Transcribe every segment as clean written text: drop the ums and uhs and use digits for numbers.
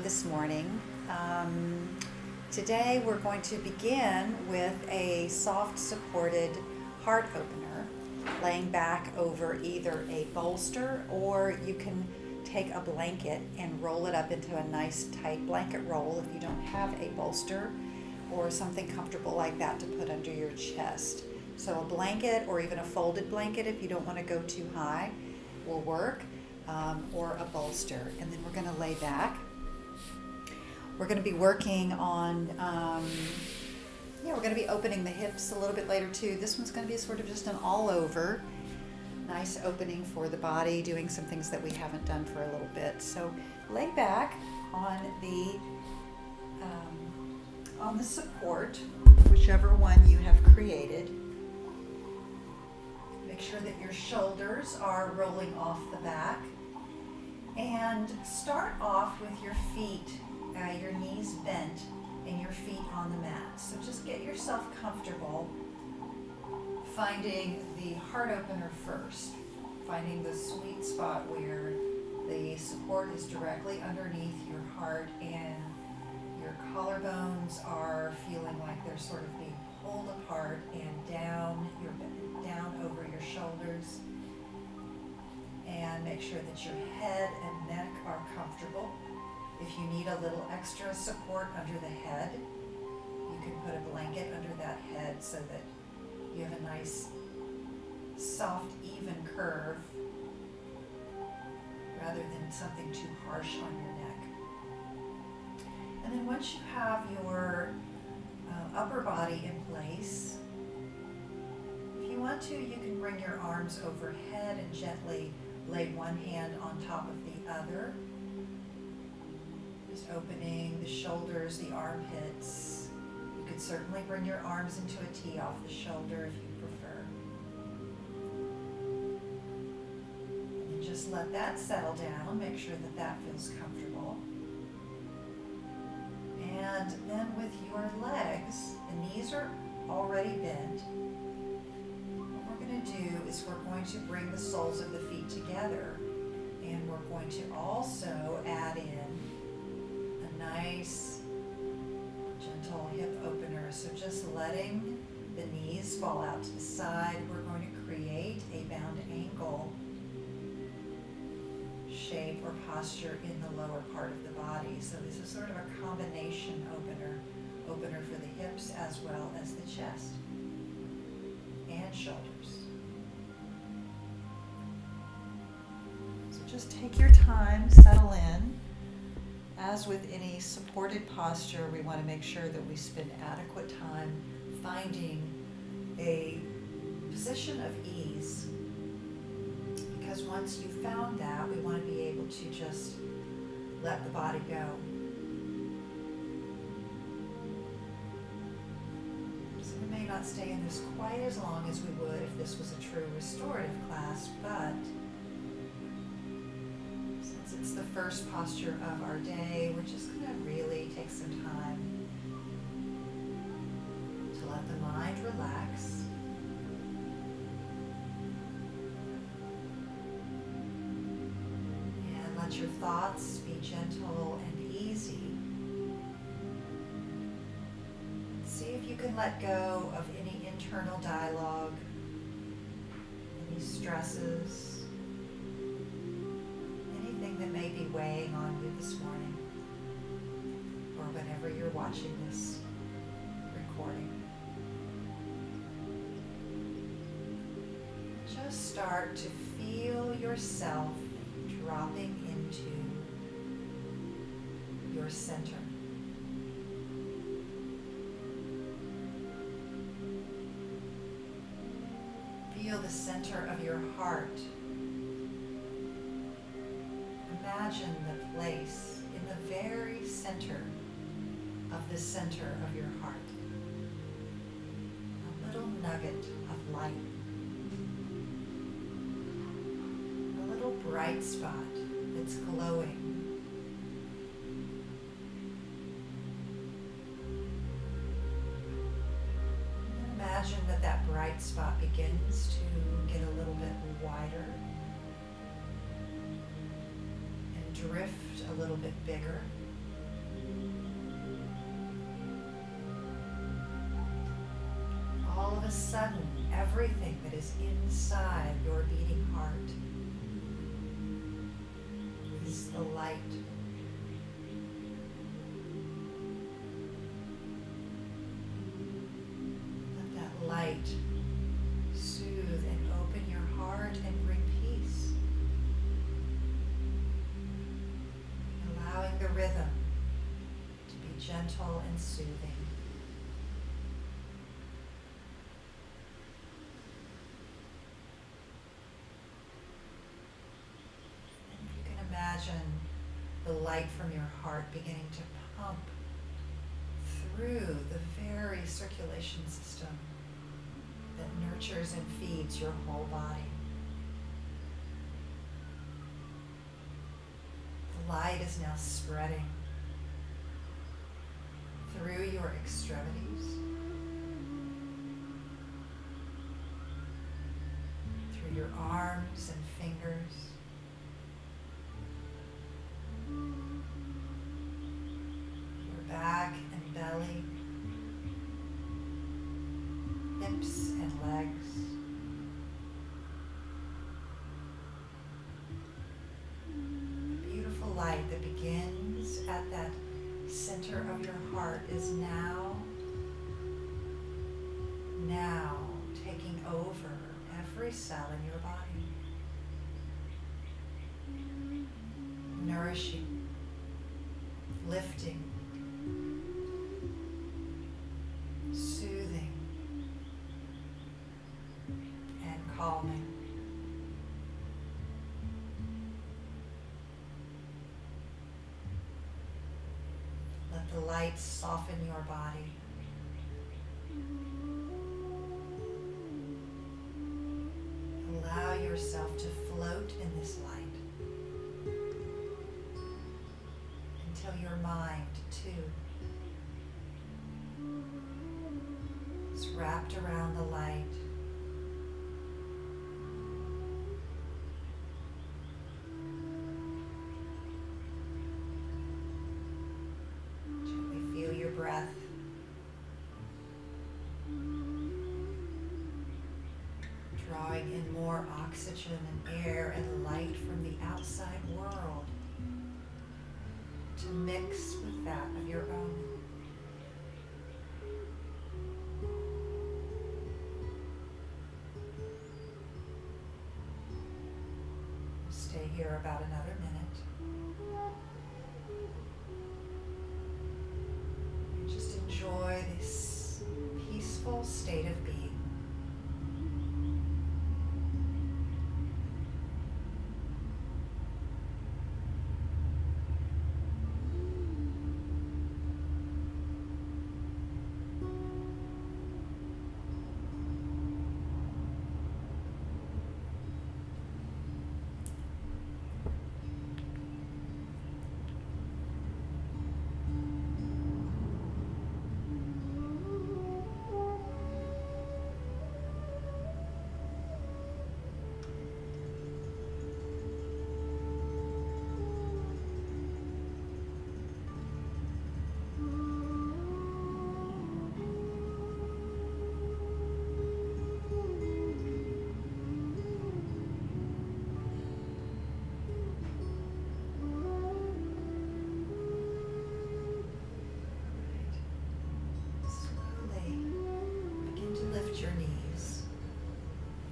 this morning. Today we're going to begin with a soft supported heart opener, laying back over either a bolster, or you can take a blanket and roll it up into a nice tight blanket roll if you don't have a bolster or something comfortable like that to put under your chest. So a blanket or even a folded blanket if you don't want to go too high will work, or a bolster. And then we're going to lay back. We're going to be working on, we're going to be opening the hips a little bit later too. This one's going to be sort of just an all over, nice opening for the body, doing some things that we haven't done for a little bit. So lay back on the support, whichever one you have created. Make sure that your shoulders are rolling off the back, and start off with your feet, your knees bent and your feet on the mat. So just get yourself comfortable, finding the heart opener first, finding the sweet spot where the support is directly underneath your heart and your collarbones are feeling like they're sort of being pulled apart and down over your shoulders. And make sure that your head and neck are comfortable. If you need a little extra support under the head, you can put a blanket under that head so that you have a nice, soft, even curve rather than something too harsh on your neck. And then once you have your upper body in place, if you want to, you can bring your arms overhead and gently lay one hand on top of the other. Just opening the shoulders, the armpits. You could certainly bring your arms into a T off the shoulder if you prefer. And just let that settle down. Make sure that that feels comfortable. And then with your legs, the knees are already bent. What we're going to do is we're going to bring the soles of the feet together, and we're going to also add in a nice gentle hip opener. So just letting the knees fall out to the side, we're going to create a bound ankle shape or posture in the lower part of the body. So this is sort of a combination opener for the hips as well as the chest and shoulders. So just take your time, settle in. As with any supported posture, we want to make sure that we spend adequate time finding a position of ease. Because once you've found that, we want to be able to just let the body go. So we may not stay in this quite as long as we would if this was a true restorative class, but since it's the first posture of our day, we're just going to really take some time to let the mind relax. Let your thoughts be gentle and easy. See if you can let go of any internal dialogue, any stresses, anything that may be weighing on you this morning, or whenever you're watching this recording. Just start to feel yourself dropping into your center. Feel the center of your heart. Imagine the place in the very center of the center of your heart. A little nugget of light. Bright spot that's glowing. And imagine that bright spot begins to get a little bit wider and drift a little bit bigger. sudden, everything that is inside your beating heart is the light. Let that light soothe and open your heart and bring peace. Allowing the rhythm to be gentle and soothing. And you can imagine the light from your heart beginning to pump through the very circulation system that nurtures and feeds your whole body. The light is now spreading through your extremities, through your arms and fingers, your back and belly, hips and legs. The beautiful light that begins at that center of your heart is now taking over every cell in your body, nourishing, lifting, soothing, and calming. Let the light soften your body. Allow yourself to float in this light until your mind, too, is wrapped around the light. Gently feel your breath. Drawing in more oxygen and air and light from the outside world to mix with that of your own. Stay here about another minute. And just enjoy this peaceful state of being. Your knees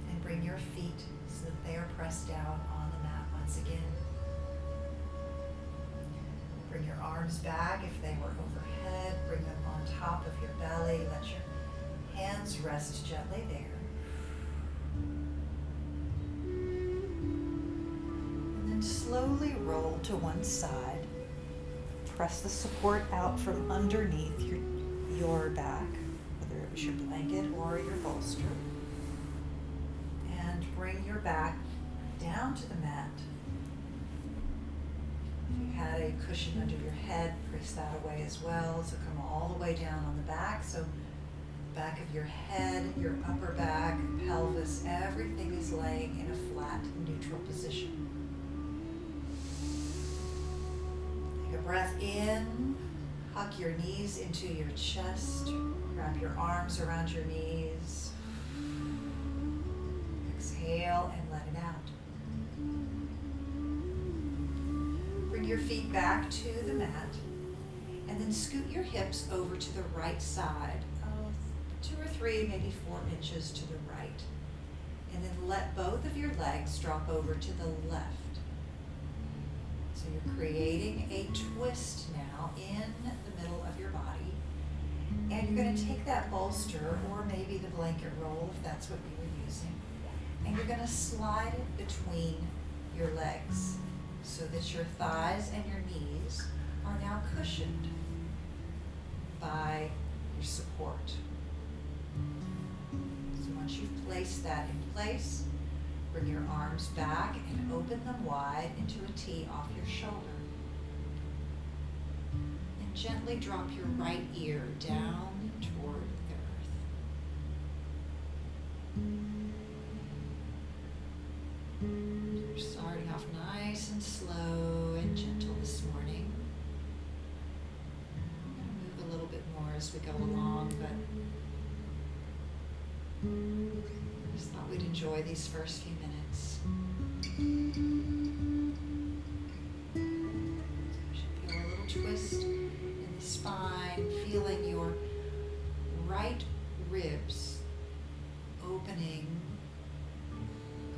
and bring your feet so that they are pressed down on the mat once again. Bring your arms back if they were overhead. Bring them on top of your belly. Let your hands rest gently there. And then slowly roll to one side. Press the support out from underneath your back, whether it was your blanket or your bolster. And bring your back down to the mat. If you had a cushion under your head, press that away as well. So come all the way down on the back. So back of your head, your upper back, pelvis, everything is laying in a flat, neutral position. Take a breath in. Huck your knees into your chest. Wrap your arms around your knees. Exhale and let it out. Bring your feet back to the mat and then scoot your hips over to the right side, 2 or 3, maybe 4 inches to the right. And then let both of your legs drop over to the left. So you're creating a twist now in the middle of your body. And you're going to take that bolster or maybe the blanket roll if that's what you were using. And you're going to slide it between your legs so that your thighs and your knees are now cushioned by your support. So once you've placed that in place, bring your arms back and open them wide into a T off your shoulder. And gently drop your right ear down toward the earth. We're starting off nice and slow and gentle this morning. I'm going to move a little bit more as we go along, but I just thought we'd enjoy these first few minutes. You should feel a little twist in the spine, feeling your right ribs opening,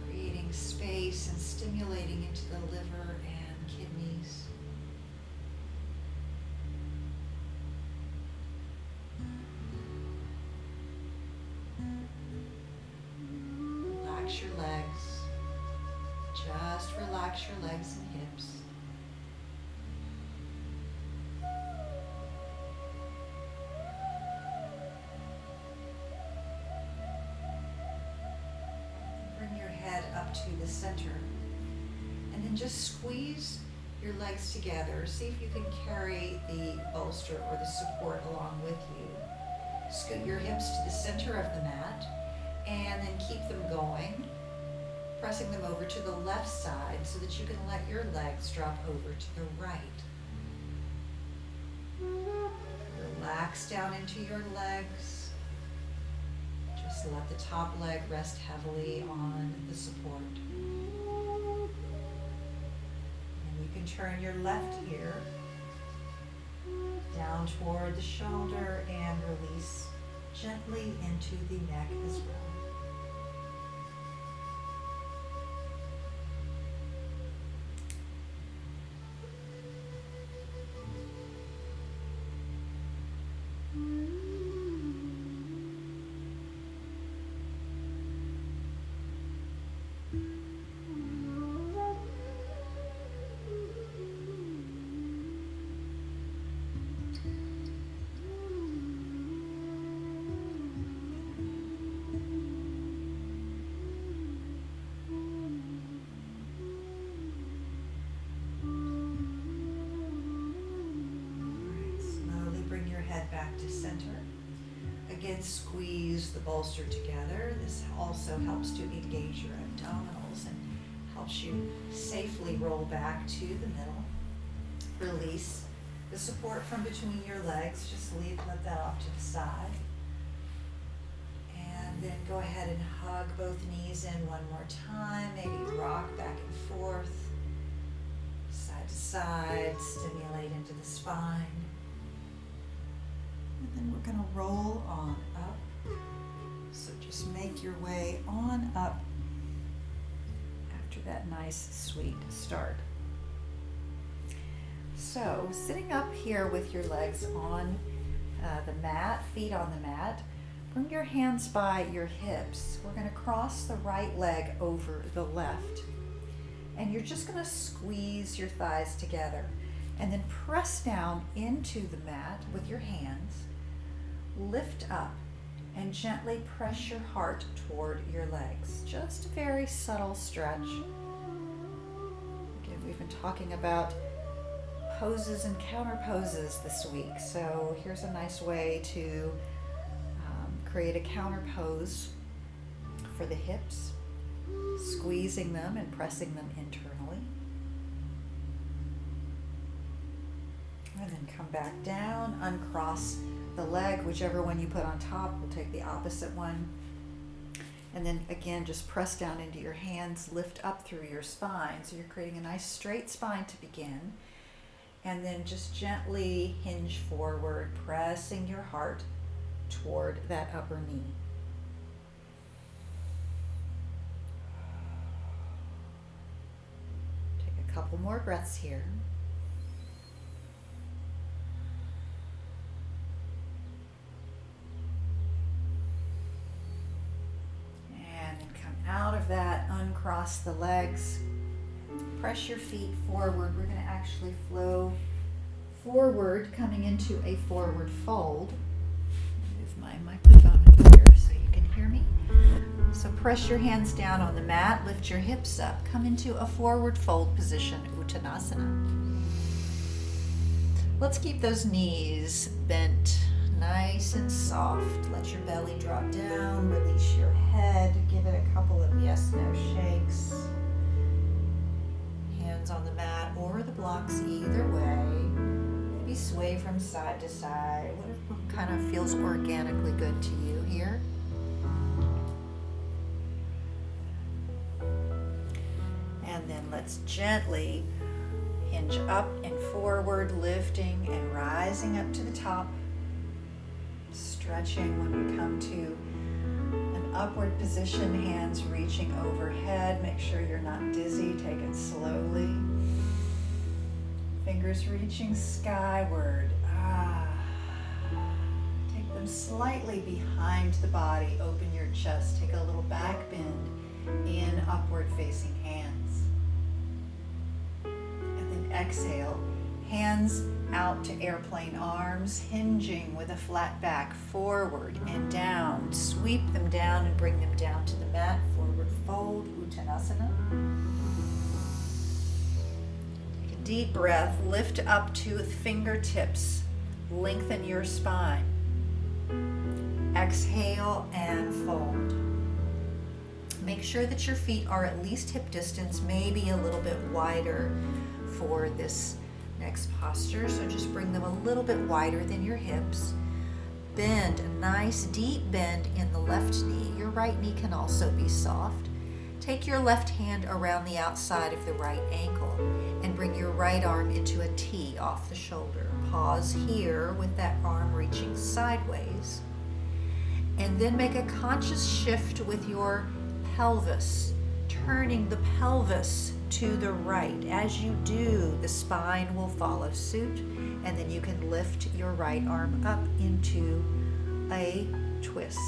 creating space and stimulating into the liver and kidneys. Relax your legs. Just relax your legs and hips. Bring your head up to the center. And then just squeeze your legs together. See if you can carry the bolster or the support along with you. Scoot your hips to the center of the mat. And then keep them going, pressing them over to the left side so that you can let your legs drop over to the right. Relax down into your legs. Just let the top leg rest heavily on the support. And you can turn your left ear down toward the shoulder and release gently into the neck as well. Back to center. Again, squeeze the bolster together. This also helps to engage your abdominals and helps you safely roll back to the middle. Release the support from between your legs. Just let that off to the side. And then go ahead and hug both knees in one more time. Maybe rock back and forth, side to side, stimulate into the spine. And then we're going to roll on up. So just make your way on up after that nice, sweet start. So sitting up here with your legs on the mat, feet on the mat, bring your hands by your hips. We're going to cross the right leg over the left. And you're just going to squeeze your thighs together and then press down into the mat with your hands. Lift up and gently press your heart toward your legs. Just a very subtle stretch. Again, we've been talking about poses and counter poses this week. So here's a nice way to create a counter pose for the hips, squeezing them and pressing them internally. And then come back down, uncross the leg, whichever one you put on top, we'll take the opposite one. And then again, just press down into your hands, lift up through your spine. So you're creating a nice straight spine to begin. And then just gently hinge forward, pressing your heart toward that upper knee. Take a couple more breaths here. And then come out of that, uncross the legs. Press your feet forward. We're going to actually flow forward, coming into a forward fold. Move my microphone here so you can hear me. So press your hands down on the mat, lift your hips up, come into a forward fold position, Uttanasana. Let's keep those knees bent, nice and soft. Let your belly drop down, release your head, give it a couple of yes/no shakes. Hands on the mat or the blocks, either way. Maybe sway from side to side, whatever kind of feels organically good to you here. And then let's gently hinge up and forward, lifting and rising up to the top. Stretching when we come to an upward position, hands reaching overhead. Make sure you're not dizzy, take it slowly. Fingers reaching skyward. Take them slightly behind the body. Open your chest. Take a little back bend in upward facing hands. And then exhale. Hands out to airplane arms, hinging with a flat back, forward and down. Sweep them down and bring them down to the mat. Forward fold, Uttanasana. Take a deep breath, lift up to fingertips, lengthen your spine. Exhale and fold. Make sure that your feet are at least hip distance, maybe a little bit wider for this next posture, so just bring them a little bit wider than your hips. Bend, a nice deep bend in the left knee. Your right knee can also be soft. Take your left hand around the outside of the right ankle and bring your right arm into a T off the shoulder. Pause here with that arm reaching sideways. And then make a conscious shift with your pelvis, turning the pelvis to the right. As you do, the spine will follow suit, and then you can lift your right arm up into a twist.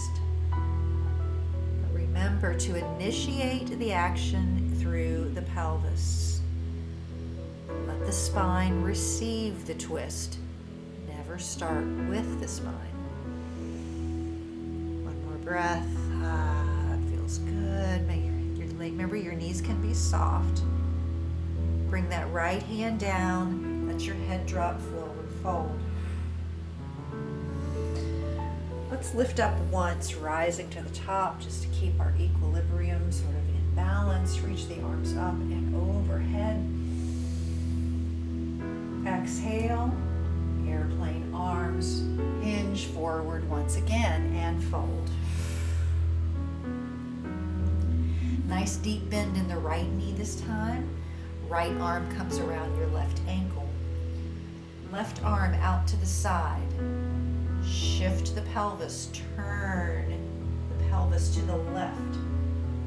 Remember to initiate the action through the pelvis. Let the spine receive the twist. Never start with the spine. One more breath. It feels good. Remember, your knees can be soft. Bring that right hand down. Let your head drop forward, fold. Let's lift up once, rising to the top, just to keep our equilibrium sort of in balance. Reach the arms up and overhead. Exhale, airplane arms, hinge forward once again, and fold. Nice deep bend in the right knee this time. Right arm comes around your left ankle. Left arm out to the side. Shift the pelvis, turn the pelvis to the left.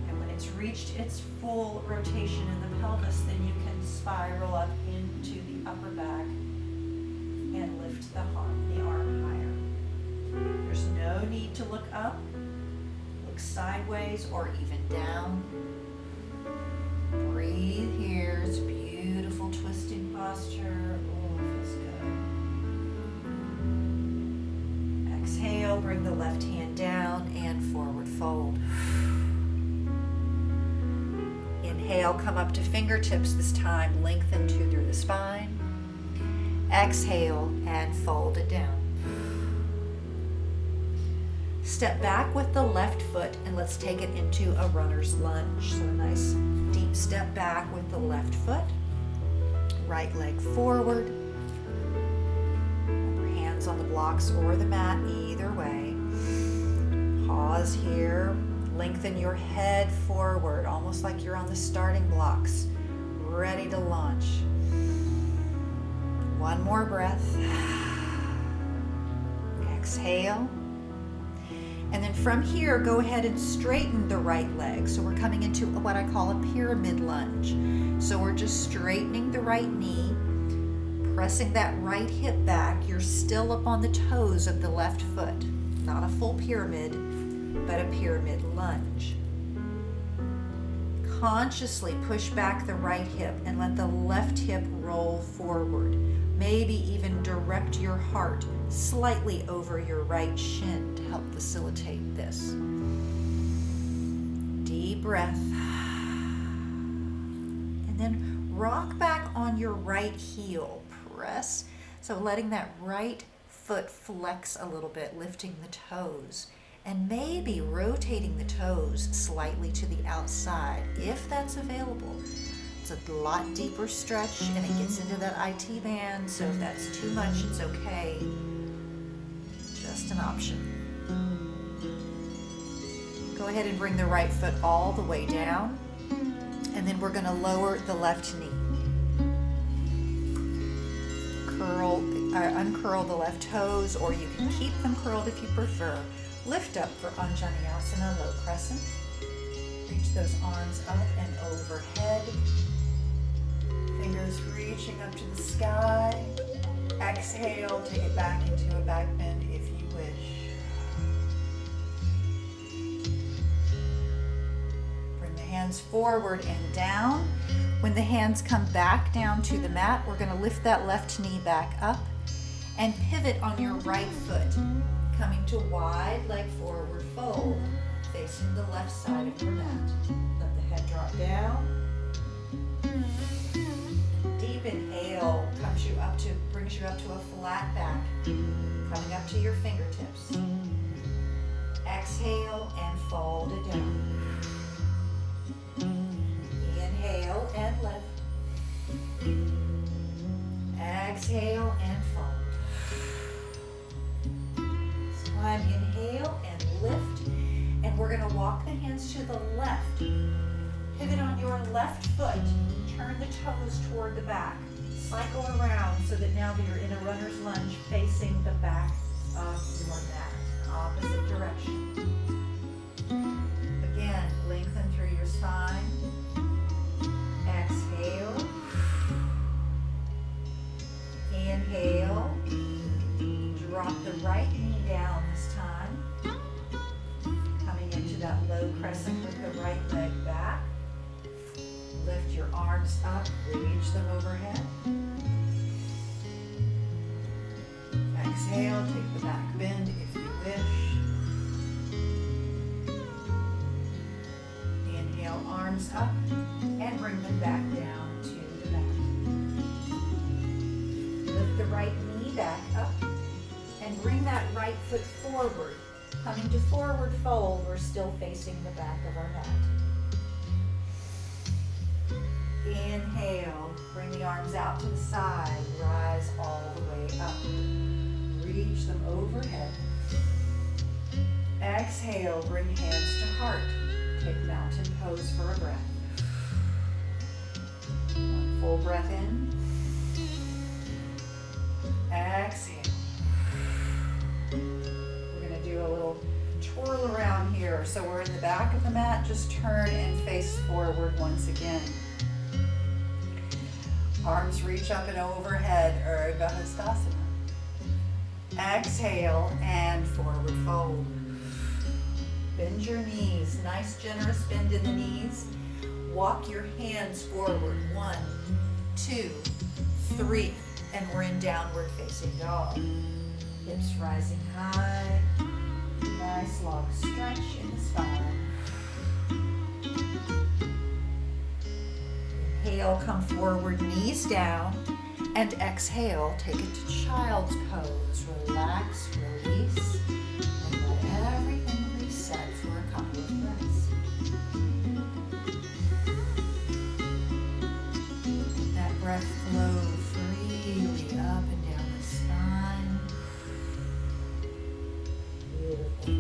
And when it's reached its full rotation in the pelvis, then you can spiral up into the upper back and lift the arm higher. There's no need to look up. Look sideways or even down. Breathe here. It's a beautiful twisting posture. Oh, it feels good. Exhale, bring the left hand down and forward fold. Inhale, come up to fingertips this time. Lengthen through the spine. Exhale and fold it down. Step back with the left foot and let's take it into a runner's lunge. So a nice deep step back with the left foot. Right leg forward. Remember, hands on the blocks or the mat, either way. Pause here. Lengthen your head forward, almost like you're on the starting blocks, ready to launch. One more breath. Exhale. And then from here, go ahead and straighten the right leg. So we're coming into what I call a pyramid lunge. So we're just straightening the right knee, pressing that right hip back. You're still up on the toes of the left foot. Not a full pyramid, but a pyramid lunge. Consciously push back the right hip and let the left hip roll forward. Maybe even direct your heart slightly over your right shin to help facilitate this. Deep breath. And then rock back on your right heel. Press. So letting that right foot flex a little bit, lifting the toes. And maybe rotating the toes slightly to the outside if that's available. It's a lot deeper stretch and it gets into that IT band, so if that's too much, it's okay. Just an option. Go ahead and bring the right foot all the way down, and then we're going to lower the left knee. Uncurl the left toes, or you can keep them curled if you prefer. Lift up for Anjaneyasana, low crescent. Reach those arms up and overhead. Fingers reaching up to the sky. Exhale, take it back into a back bend if you wish. Bring the hands forward and down. When the hands come back down to the mat, we're going to lift that left knee back up and pivot on your right foot. Coming to wide leg forward fold, facing the left side of your mat. Let the head drop down. Deep inhale brings you up to a flat back, coming up to your fingertips. Exhale and fold it down. Inhale and lift. Exhale and fold. Time, inhale and lift, and we're going to walk the hands to the left. Pivot on your left foot, turn the toes toward the back, cycle around so that now you're in a runner's lunge facing the back of your mat, opposite direction. Again, lengthen through your spine. Exhale. Inhale. Drop the right knee down this time. Coming into that low crescent with the right leg back. Lift your arms up, reach them overhead. Exhale, take the back bend if you wish. Inhale, arms up, and bring them back down to the mat. Lift the right knee back up. And bring that right foot forward. Coming to forward fold, we're still facing the back of our mat. Inhale, bring the arms out to the side, rise all the way up. Reach them overhead. Exhale, bring hands to heart. Take mountain pose for a breath. One full breath in. Exhale. We're going to do a little twirl around here. So we're in the back of the mat. Just turn and face forward once again. Arms reach up and overhead, Urdhva Hastasana. Exhale and forward fold. Bend your knees. Nice generous bend in the knees. Walk your hands forward. 1, 2, 3. And we're in downward facing dog. Hips rising high. Nice long stretch in the spine. Inhale, come forward, knees down. And exhale, take it to child's pose. Relax, release, and let everything reset for a couple of breaths. Let that breath flow freely up and down the spine. Beautiful.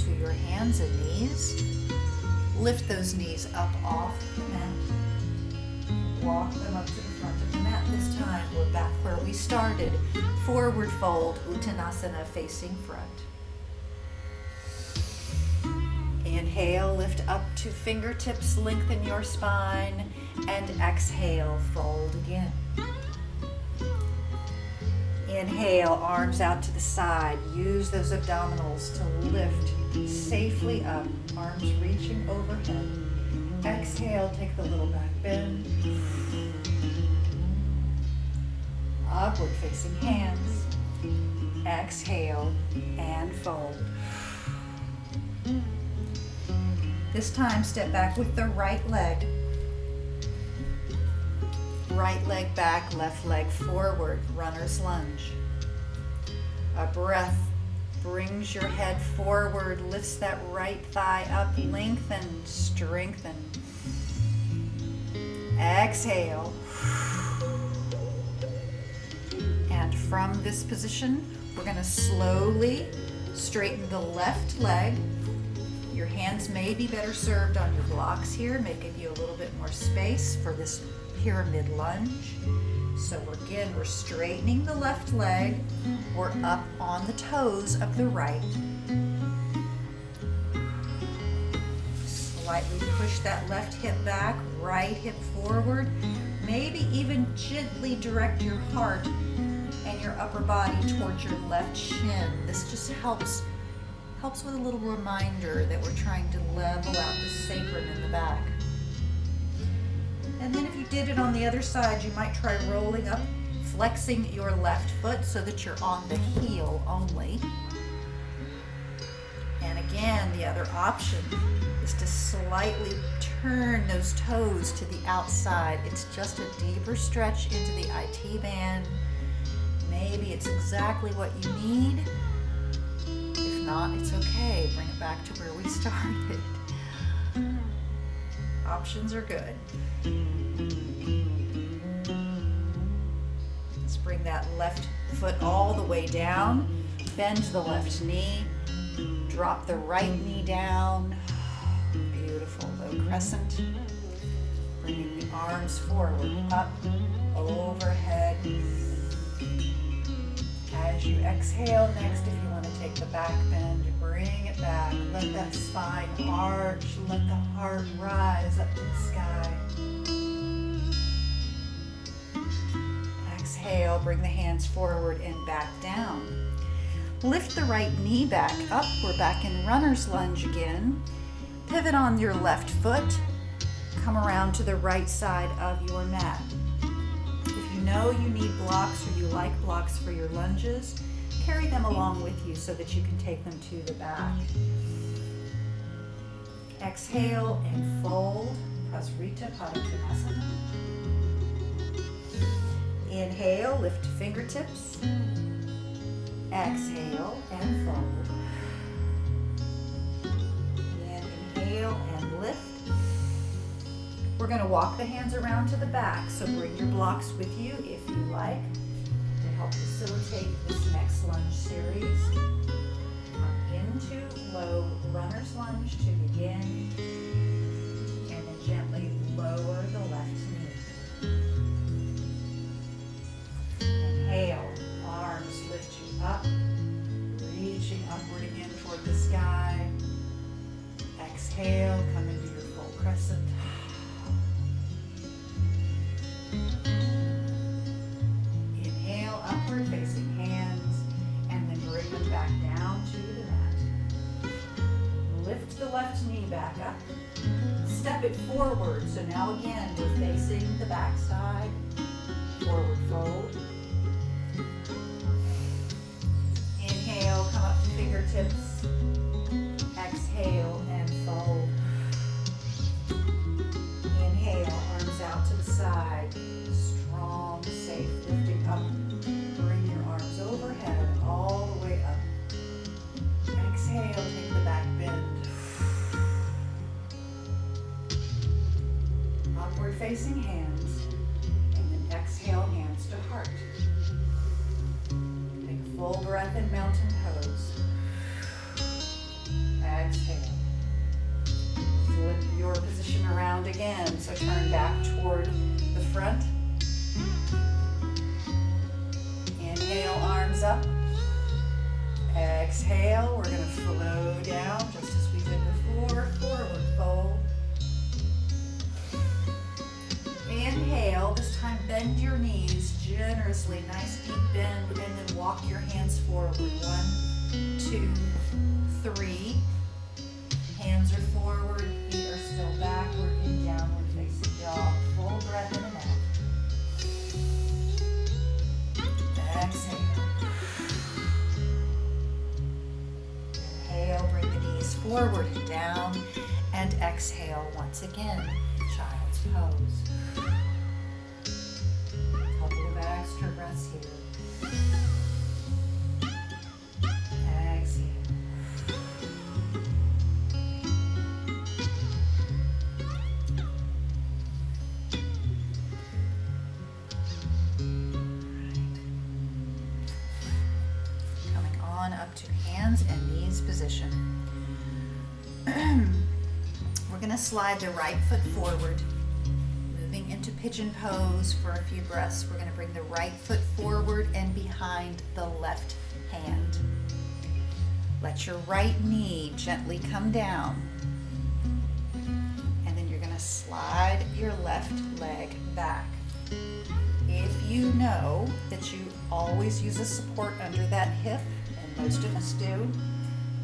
to your hands and knees. Lift those knees up off the mat. Walk them up to the front of the mat. This time we're back where we started. Forward fold, Uttanasana, facing front. Inhale, lift up to fingertips, lengthen your spine, and exhale, fold again. Inhale, arms out to the side. Use those abdominals to lift safely up, arms reaching overhead. Exhale, take the little back bend. Upward facing hands. Exhale and fold. This time, step back with the right leg. Right leg back, left leg forward, runner's lunge. A breath brings your head forward, lifts that right thigh up, lengthen, strengthen. Exhale. And from this position, we're going to slowly straighten the left leg. Your hands may be better served on your blocks here, may give you a little bit more space for this pyramid lunge. So we're straightening the left leg. We're up on the toes of the right. Slightly push that left hip back, right hip forward. Maybe even gently direct your heart and your upper body towards your left shin. This just helps with a little reminder that we're trying to level out the sacrum in the back. And then if you did it on the other side, you might try rolling up, flexing your left foot so that you're on the heel only. And again, the other option is to slightly turn those toes to the outside. It's just a deeper stretch into the IT band. Maybe it's exactly what you need. If not, it's okay. Bring it back to where we started. Options are good. Let's bring that left foot all the way down. Bend the left knee. Drop the right knee down. Beautiful. Low crescent. Bringing the arms forward, up, overhead. As you exhale next, if you want to take the back bend, bring it back. Let that spine arch. Let the heart rise up to the sky. Exhale, bring the hands forward and back down. Lift the right knee back up. We're back in runner's lunge again. Pivot on your left foot. Come around to the right side of your mat. If you know you need blocks or you like blocks for your lunges, carry them along with you so that you can take them to the back. Exhale and fold, Prasarita Padottanasana. Inhale, lift fingertips. Exhale and fold. Again, inhale and lift. We're going to walk the hands around to the back, so bring your blocks with you if you like to help facilitate this next lunge series. Come into low runner's lunge to begin, and then gently lower the left knee. Inhale, arms lift you up, reaching upward again toward the sky. Exhale, come into your full crescent. Inhale, upward facing hands, and then bring them back down to the mat. Lift the left knee back up. Step it forward. So now again, we're facing the back side. Forward fold. Inhale, come up to fingertips. Exhale and fold. Inhale, arms out to the side. Strong, safe, lifting up. Bring your arms overhead, all the way up. Exhale, take the back bend. Upward facing hands, and then exhale, hands to heart. Take a full breath in mountain pose. exhale. Flip your position around again. So turn back toward the front. Inhale, arms up. Exhale, we're going to flow down just as we did before. Forward fold. Inhale, this time bend your knees generously, nice deep bend, and then walk your hands forward. 1, 2, 3. Hands are forward, feet are still backward in downward facing dog. Full breath in and out. Exhale. Inhale, bring the knees forward and down, and exhale once again, child's pose. Couple of extra breaths here. Exhale. Coming on up to hands and knees position. We're going to slide the right foot forward. Moving into pigeon pose for a few breaths. We're going to bring the right foot forward and behind the left hand. Let your right knee gently come down. And then you're going to slide your left leg back. If you know that you always use a support under that hip, and most of us do,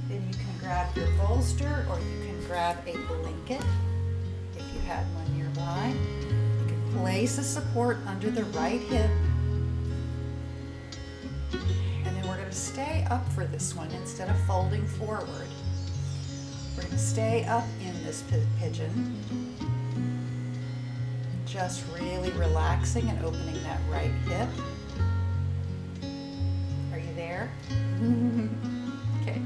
then you can grab your bolster or you can grab a blanket if you had one nearby. You can place a support under the right hip. And then we're going to stay up for this one instead of folding forward. We're going to stay up in this pigeon. Just really relaxing and opening that right hip. Are you there? Okay.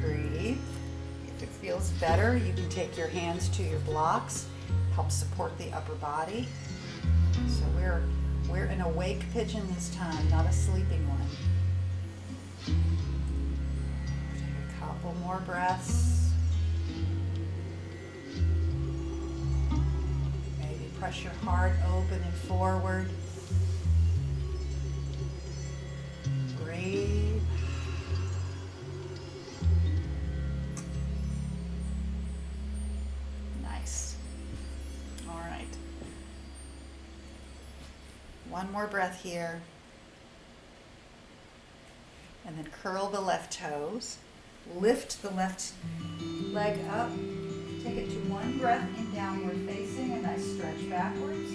Breathe. If it feels better, you can take your hands to your blocks, help support the upper body. So we're an awake pigeon this time, not a sleeping one. Take a couple more breaths. Press your heart open and forward. Breathe. Nice. All right. One more breath here. And then curl the left toes. Lift the left leg up. Take it to one breath in downward facing, a nice stretch backwards.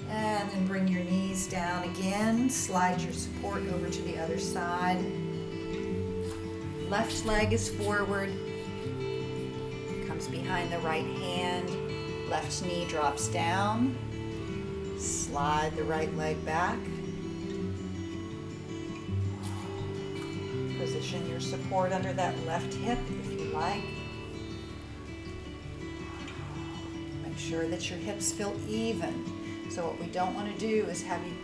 And then bring your knees down again. Slide your support over to the other side. Left leg is forward. Comes behind the right hand. Left knee drops down. Slide the right leg back. Position your support under that left hip if you like. Make sure that your hips feel even. So what we don't want to do is have you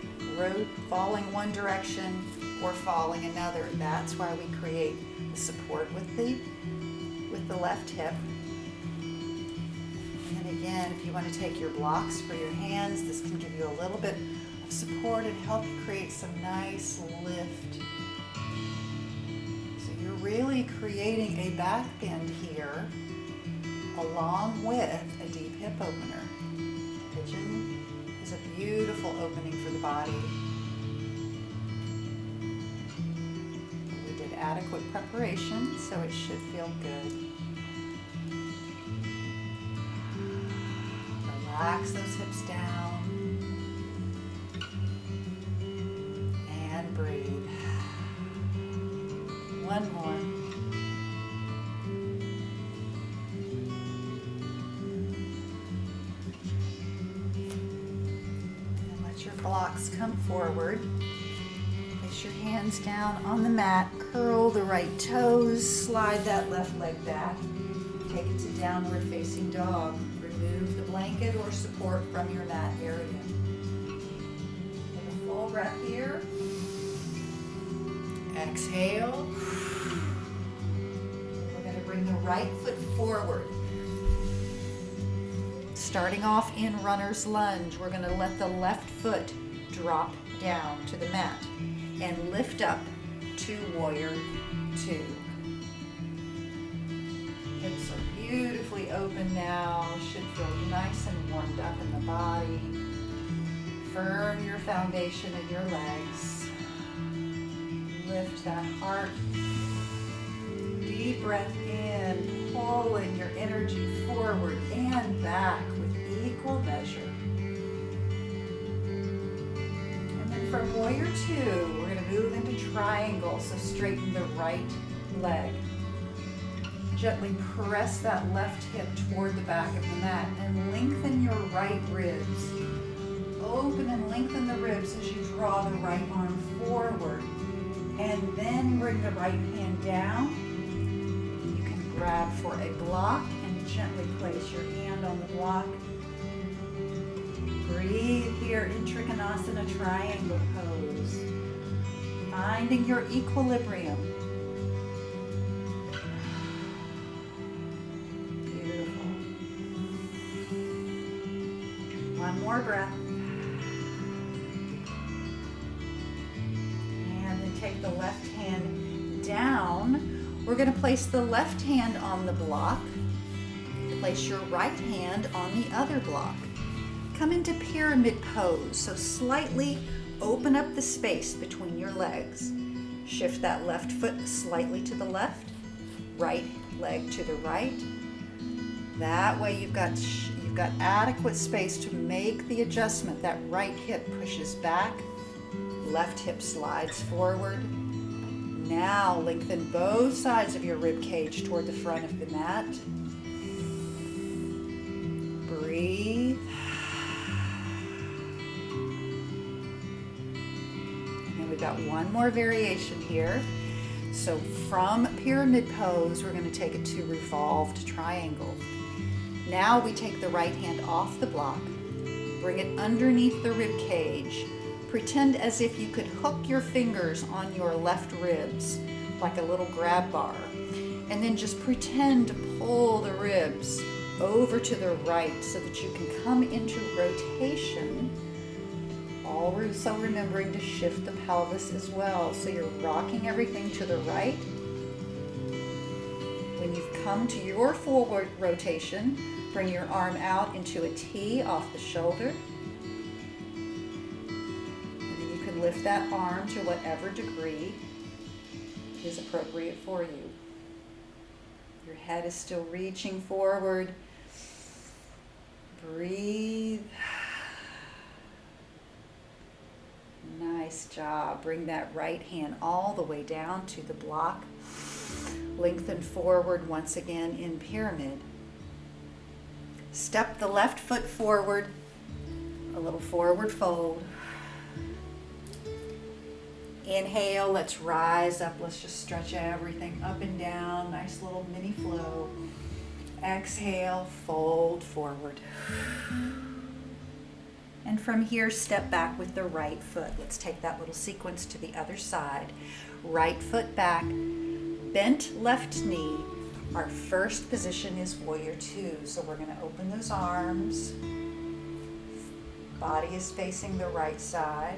falling one direction or falling another. That's why we create the support with the left hip. And again, if you want to take your blocks for your hands, this can give you a little bit of support and help you create some nice lift. Really creating a back bend here along with a deep hip opener. Pigeon is a beautiful opening for the body. We did adequate preparation, so it should feel good. Relax those hips down and breathe. One more. And let your blocks come forward. Place your hands down on the mat. Curl the right toes. Slide that left leg back. Take it to downward facing dog. Remove the blanket or support from your mat area. Take a full breath here. Exhale. We're going to bring the right foot forward. Starting off in runner's lunge, we're going to let the left foot drop down to the mat and lift up to warrior two. Hips are beautifully open now. Should feel nice and warmed up in the body. Firm your foundation in your legs. Lift that heart. Deep breath in, pulling your energy forward and back with equal measure. And then from warrior two, we're going to move into triangle. So straighten the right leg. Gently press that left hip toward the back of the mat and lengthen your right ribs. Open and lengthen the ribs as you draw the right arm forward. And then bring the right hand down. You can grab for a block and gently place your hand on the block. Breathe here in Trikonasana triangle pose. Finding your equilibrium. Beautiful. One more breath. Take the left hand down. We're going to place the left hand on the block. Place your right hand on the other block. Come into pyramid pose. So slightly open up the space between your legs. Shift that left foot slightly to the left, right leg to the right. That way you've got adequate space to make the adjustment. That right hip pushes back. Left hip slides forward. Now lengthen both sides of your rib cage toward the front of the mat. Breathe. And we've got one more variation here. So from pyramid pose, we're going to take it to revolved triangle. Now we take the right hand off the block, bring it underneath the rib cage. Pretend as if you could hook your fingers on your left ribs like a little grab bar. And then just pretend to pull the ribs over to the right so that you can come into rotation. Also remembering to shift the pelvis as well. So you're rocking everything to the right. When you've come to your forward rotation, bring your arm out into a T off the shoulder. Lift that arm to whatever degree is appropriate for you. Your head is still reaching forward. Breathe. Nice job. Bring that right hand all the way down to the block. Lengthen forward once again in pyramid. Step the left foot forward. A little forward fold. Inhale, let's rise up. Let's just stretch everything up and down. Nice little mini flow. Exhale, fold forward. And from here, step back with the right foot. Let's take that little sequence to the other side. Right foot back, bent left knee. Our first position is warrior two. So we're going to open those arms. Body is facing the right side.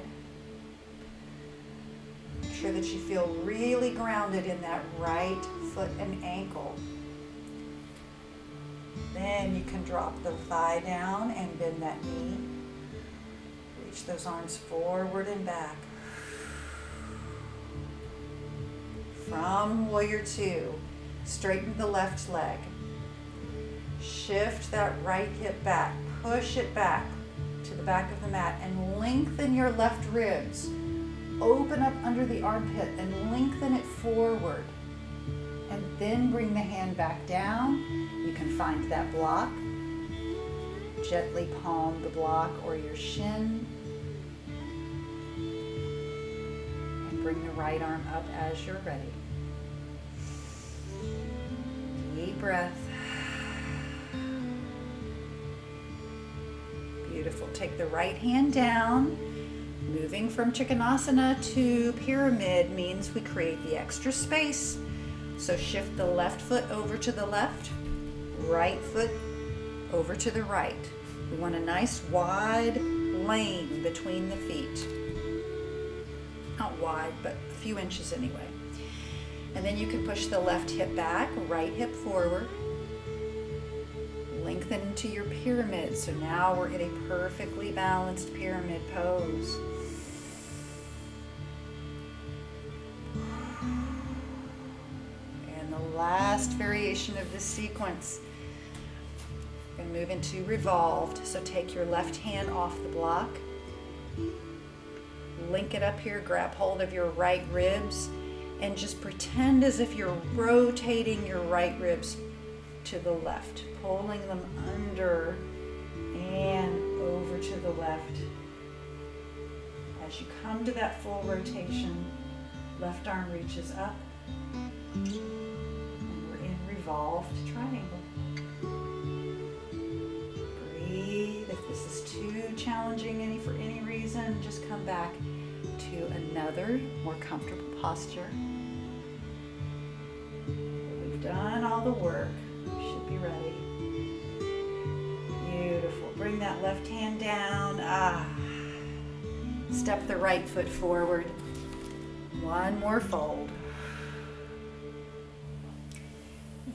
Make sure that you feel really grounded in that right foot and ankle. Then you can drop the thigh down and bend that knee. Reach those arms forward and back. From warrior two, straighten the left leg. Shift that right hip back. Push it back to the back of the mat and lengthen your left ribs. Open up under the armpit and lengthen it forward. And then bring the hand back down. You can find that block. Gently palm the block or your shin. And bring the right arm up as you're ready. Deep breath. Beautiful. Take the right hand down. Moving from Chikkanasana to pyramid means we create the extra space. So shift the left foot over to the left, right foot over to the right. We want a nice wide lane between the feet. Not wide, but a few inches anyway. And then you can push the left hip back, right hip forward. Lengthen into your pyramid. So now we're in a perfectly balanced pyramid pose. And the last variation of this sequence, we're going to move into revolved. So take your left hand off the block. Link it up here, grab hold of your right ribs, and just pretend as if you're rotating your right ribs to the left, pulling them under and over to the left. As you come to that full rotation, left arm reaches up, and we're in revolved triangle. Breathe. If this is too challenging for any reason, just come back to another more comfortable posture. We've done all the work. Should be ready. Beautiful. Bring that left hand down. Step the right foot forward. One more fold.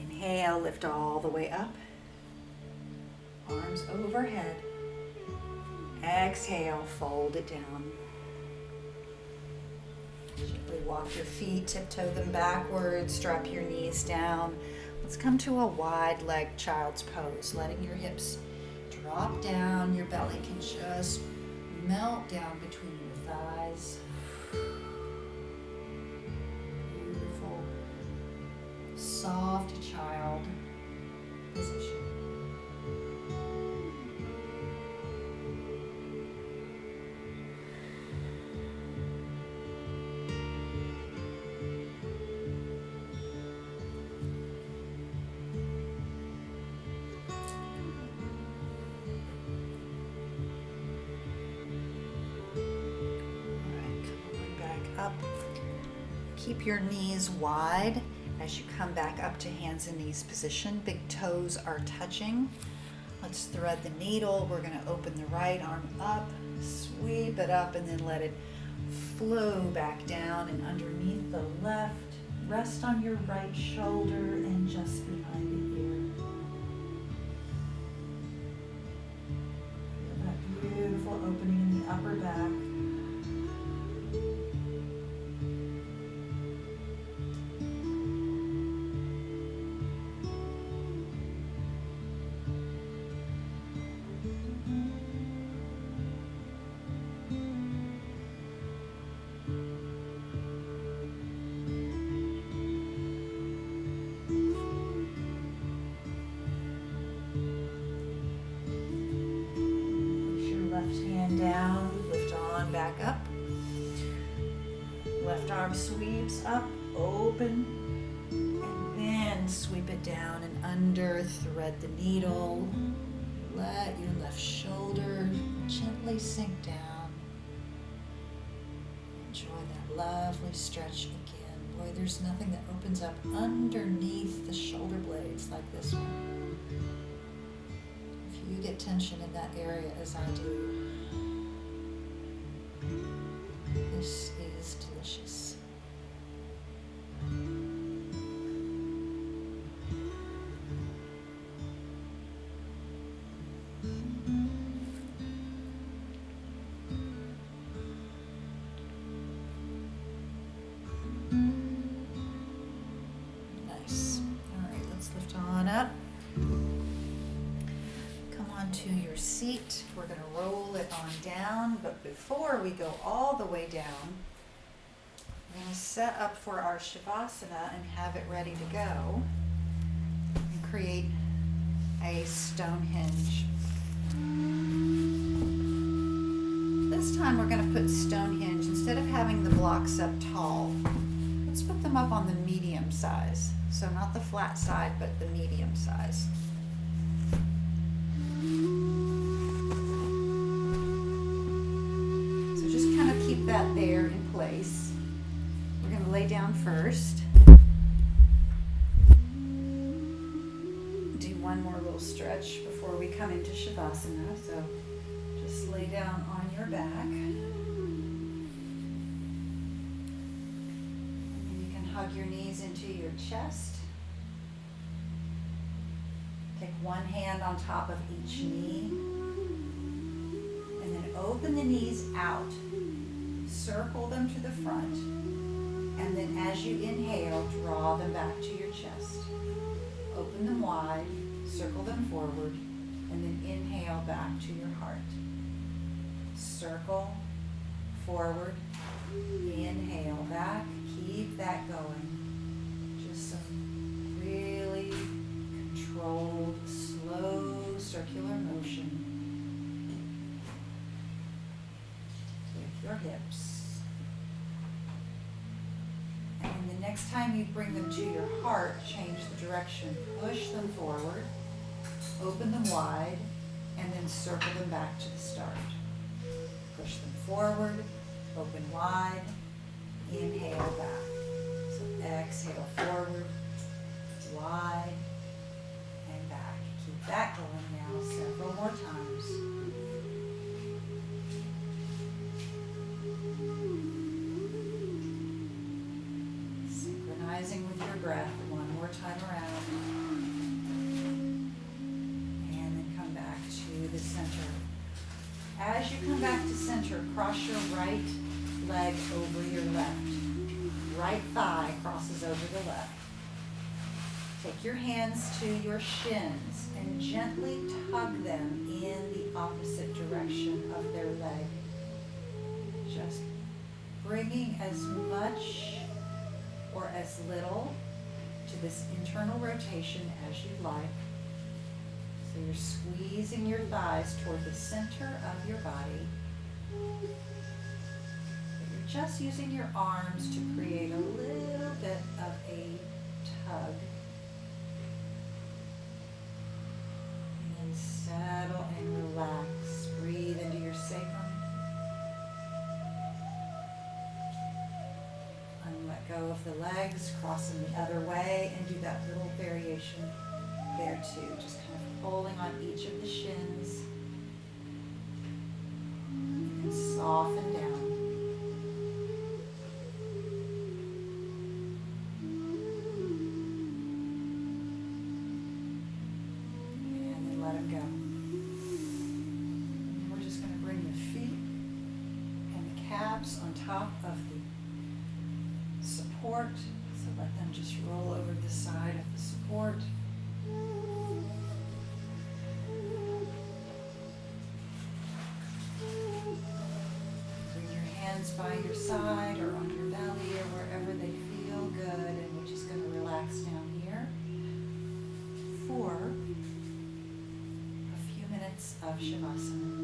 Inhale, lift all the way up. Arms overhead. Exhale, fold it down. Gently walk your feet, tiptoe them backwards, drop your knees down. Let's come to a wide leg child's pose, letting your hips drop down. Your belly can just melt down between your thighs. Beautiful, soft child position. Up. Keep your knees wide as you come back up to hands and knees position. Big toes are touching. Let's thread the needle. We're going to open the right arm up, sweep it up, and then let it flow back down and underneath the left. Rest on your right shoulder and just behind the ear. Feel that beautiful opening in the upper back. Down, lift on back up. Left arm sweeps up, open, and then sweep it down and under, thread the needle. Let your left shoulder gently sink down. Enjoy that lovely stretch again. Boy, there's nothing that opens up underneath the shoulder blades like this one. If you get tension in that area as I do, this is delicious. Nice. All right, let's lift on up. Come on to your seat. We're going to roll it on down, but before we go all the way down, we're going to set up for our Shavasana and have it ready to go and create a Stonehenge. This time we're going to put Stonehenge, instead of having the blocks up tall, let's put them up on the medium size. So not the flat side, but the medium size. So just kind release. We're going to lay down first. Do one more little stretch before we come into Shavasana. So just lay down on your back. And you can hug your knees into your chest. Take one hand on top of each knee. And then open the knees out. Circle them to the front. And then as you inhale, draw them back to your chest. Open them wide, circle them forward, and then inhale back to your heart. Circle, forward, inhale back. Keep that going. Just some really controlled, slow circular motion with your hips. And the next time you bring them to your heart, change the direction. Push them forward, open them wide, and then circle them back to the start. Push them forward, open wide, inhale back. So exhale forward, wide, and back. Keep that going now several more times. Synchronizing with your breath one more time around. And then come back to the center. As you come back to center, cross your right leg over your left. Right thigh crosses over the left. Take your hands to your shins and gently tug them in the opposite direction of their leg. Just bringing as much or as little to this internal rotation as you like. So you're squeezing your thighs toward the center of your body. But you're just using your arms to create a little bit of a tug. And then settle and relax. Breathe into your sacrum. And let go of the legs, cross them the other way, and do that little variation there too. Just kind of pulling on each of the shins. And soften down. And then let them go. And we're just going to bring the feet and the calves on top of the support. So let them just roll over the side of the support. Bring your hands by your side or on your belly or wherever they feel good, and we're just going to relax down here for a few minutes of Shavasana.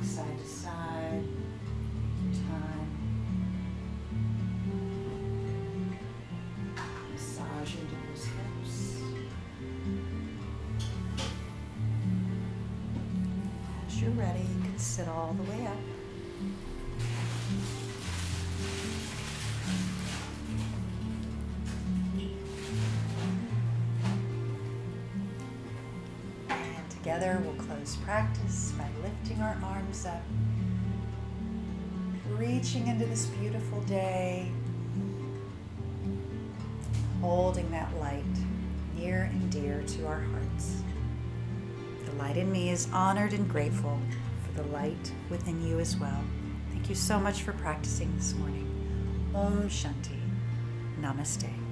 side to side. Take your time. Massage into those hips. As you're ready, you can sit all the way up. And together we'll close practice by lifting our arms up, reaching into this beautiful day, holding that light near and dear to our hearts. The light in me is honored and grateful for the light within you as well. Thank you so much for practicing this morning. Om Shanti. Namaste.